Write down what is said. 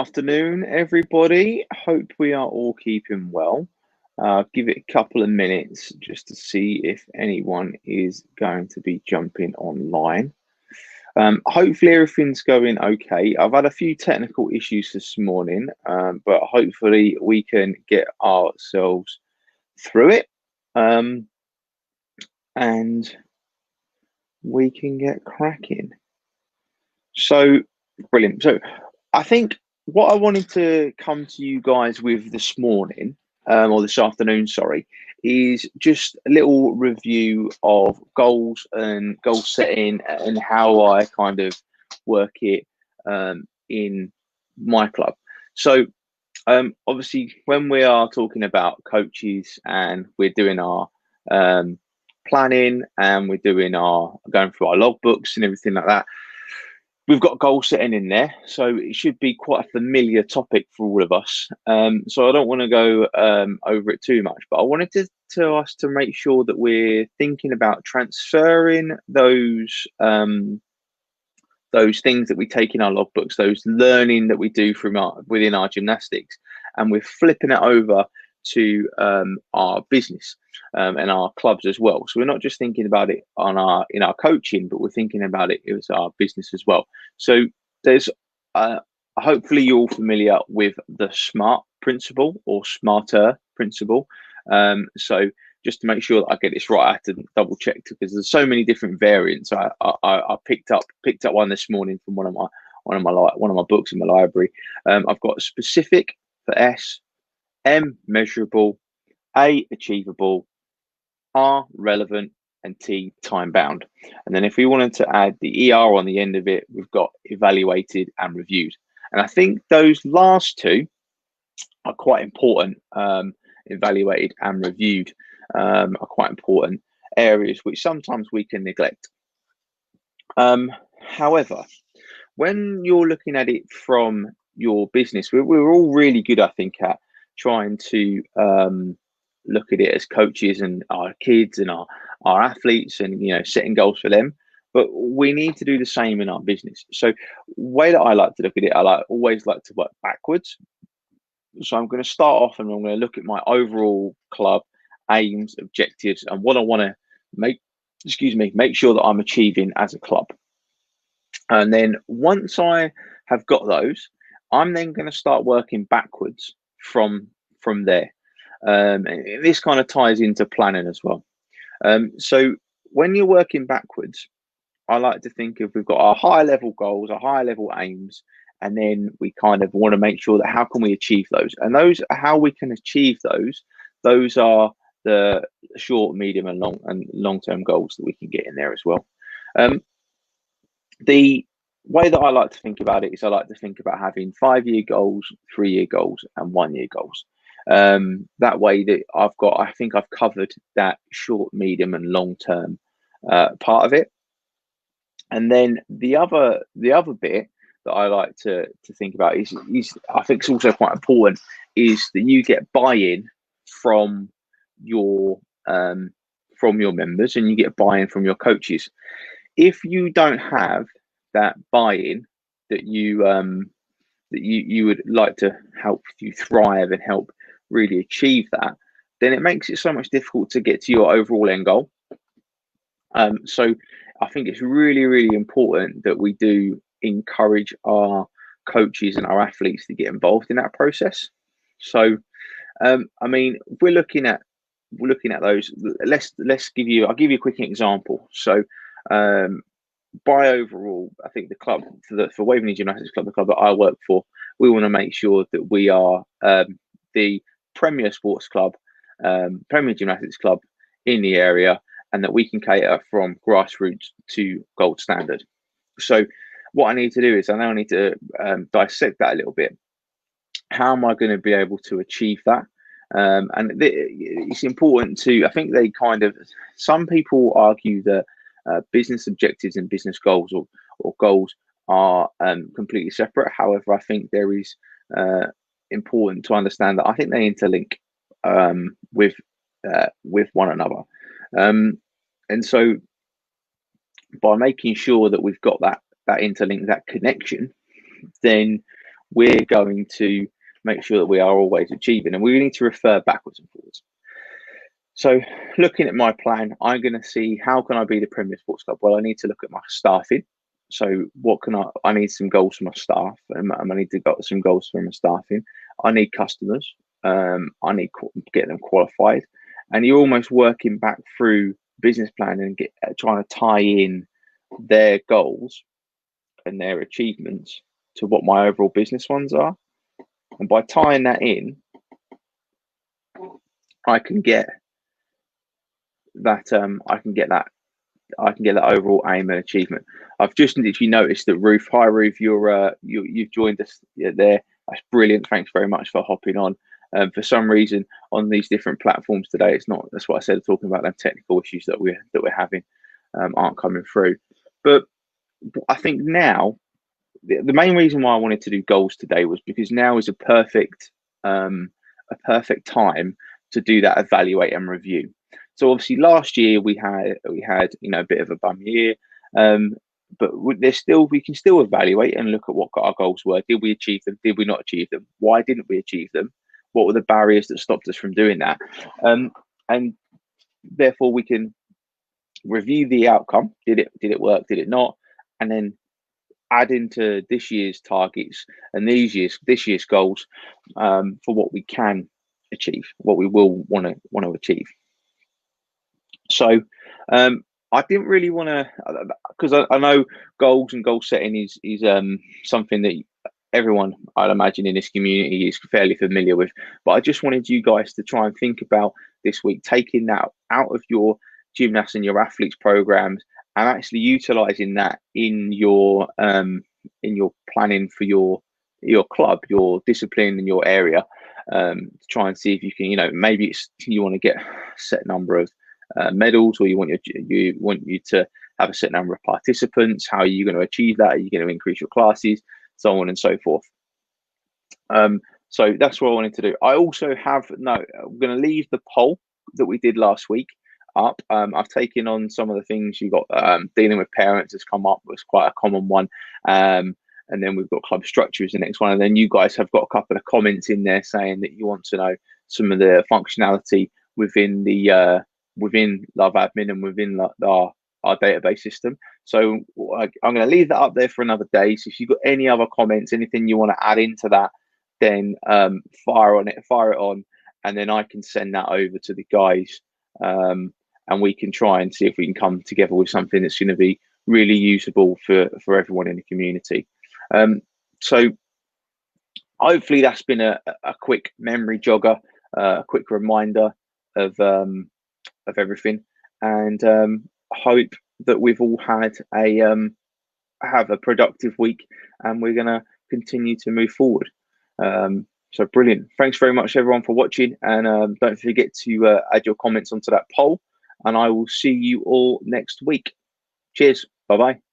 Afternoon, everybody. Hope we are all keeping well. Give it a couple of minutes just to see if anyone is going to be jumping online. Hopefully everything's going okay. I've had a few technical issues this morning, but hopefully we can get ourselves through it, and we can get cracking. So brilliant. So I think what I wanted to come to you guys with this morning, or this afternoon, sorry, is just a little review of goals and goal setting and how I kind of work it in my club. So obviously, when we are talking about coaches and we're doing our planning and we're doing our going through our logbooks and everything like that, we've got goal setting in there, so it should be quite a familiar topic for all of us. So I don't want to go over it too much, but I wanted to tell us to make sure that we're thinking about transferring those things that we take in our logbooks, those learning that we do from within our gymnastics, and we're flipping it over to our business and our clubs as well. So we're not just thinking about it in our coaching, but we're thinking about it as our business as well. So there's hopefully you're all familiar with the SMART principle or SMARTER principle. So just to make sure that I get this right, I had to double check because there's so many different variants. I picked up one this morning from one of my books in my library. I've got specific for S, M measurable, A achievable, R relevant, and T time bound. And then if we wanted to add the ER on the end of it, we've got evaluated and reviewed. And I think those last two are quite important. Evaluated and reviewed are quite important areas which sometimes we can neglect. However, when you're looking at it from your business, we're all really good, I think, at trying to look at it as coaches and our kids and our athletes and setting goals for them, but we need to do the same in our business. So way that I like to look at it, always like to work backwards. So I'm going to start off and I'm going to look at my overall club aims, objectives, and what I want to make sure that I'm achieving as a club. And then once I have got those, I'm then going to start working backwards from there. And this kind of ties into planning as well. So when you're working backwards, I like to think of we've got our higher level goals, our higher level aims, and then we kind of want to make sure that how can we achieve those? And how we can achieve those are the short, medium, and long-term goals that we can get in there as well. The way that I like to think about it is I like to think about having 5-year goals, 3-year goals, and 1-year goals. That way that I think I've covered that short, medium, and long-term part of it. And then the other bit that I like to think about is I think it's also quite important is that you get buy-in from your members and you get buy-in from your coaches. If you don't have that buy-in that you would like to help you thrive and help really achieve that, then it makes it so much difficult to get to your overall end goal. So I think it's really, really important that we do encourage our coaches and our athletes to get involved in that process. So, I mean, if we're looking at those. I'll give you a quick example. So, by overall, I think the club for Waveney Gymnastics Club, the club that I work for, we want to make sure that we are the premier sports club, premier gymnastics club in the area, and that we can cater from grassroots to gold standard. So what I need to do is I now need to dissect that a little bit. How am I going to be able to achieve that? And it's important to, I think some people argue that business objectives and business goals or goals are completely separate. However, I think there is important to understand that I think they interlink with one another. And so by making sure that we've got that interlink, that connection, then we're going to make sure that we are always achieving, and we need to refer backwards and forwards. So looking at my plan, I'm going to see how can I be the Premier Sports Club? Well, I need to look at my staffing. So what can I need some goals for my staff, and I need to get some goals for my staffing. I need customers. I need to get them qualified, and you're almost working back through business plan and trying to tie in their goals and their achievements to what my overall business ones are. And by tying that in, I can get that overall aim and achievement. I've just literally noticed that Ruth, hi Ruth, you've joined us there. That's brilliant. Thanks very much for hopping on. For some reason on these different platforms today, it's not. That's what I said. Talking about them technical issues that we're having aren't coming through. But I think now the main reason why I wanted to do goals today was because now is a perfect time to do that evaluate and review. So obviously last year we had a bit of a bum year, but we can still evaluate and look at what our goals were. Did we achieve them? Did we not achieve them? Why didn't we achieve them? What were the barriers that stopped us from doing that? And therefore we can review the outcome. Did it work? Did it not? And then add into this year's targets and this year's goals for what we can achieve, what we will want to achieve. So I didn't really want to, because I know goals and goal setting is something that everyone, I'd imagine, in this community is fairly familiar with. But I just wanted you guys to try and think about this week, taking that out of your gymnasts and your athletes programs and actually utilizing that in your planning for your club, your discipline in your area, to try and see if you can, maybe it's you want to get a set number of medals, or you want you to have a set number of participants. How are you going to achieve that? Are you going to increase your classes, so on and so forth? So that's what I wanted to do. I also I'm going to leave the poll that we did last week up. I've taken on some of the things you got. Dealing with parents has come up, was quite a common one. And then we've got club structure is the next one. And then you guys have got a couple of comments in there saying that you want to know some of the functionality within the within Love Admin and within our database system. So I'm going to leave that up there for another day. So if you've got any other comments, anything you want to add into that, then fire it on, and then I can send that over to the guys, and we can try and see if we can come together with something that's going to be really usable for everyone in the community. So hopefully that's been a quick memory jogger, a quick reminder of everything, and hope that we've all had have a productive week, and we're going to continue to move forward. So brilliant. Thanks very much everyone for watching, and don't forget to add your comments onto that poll, and I will see you all next week. Cheers. Bye bye.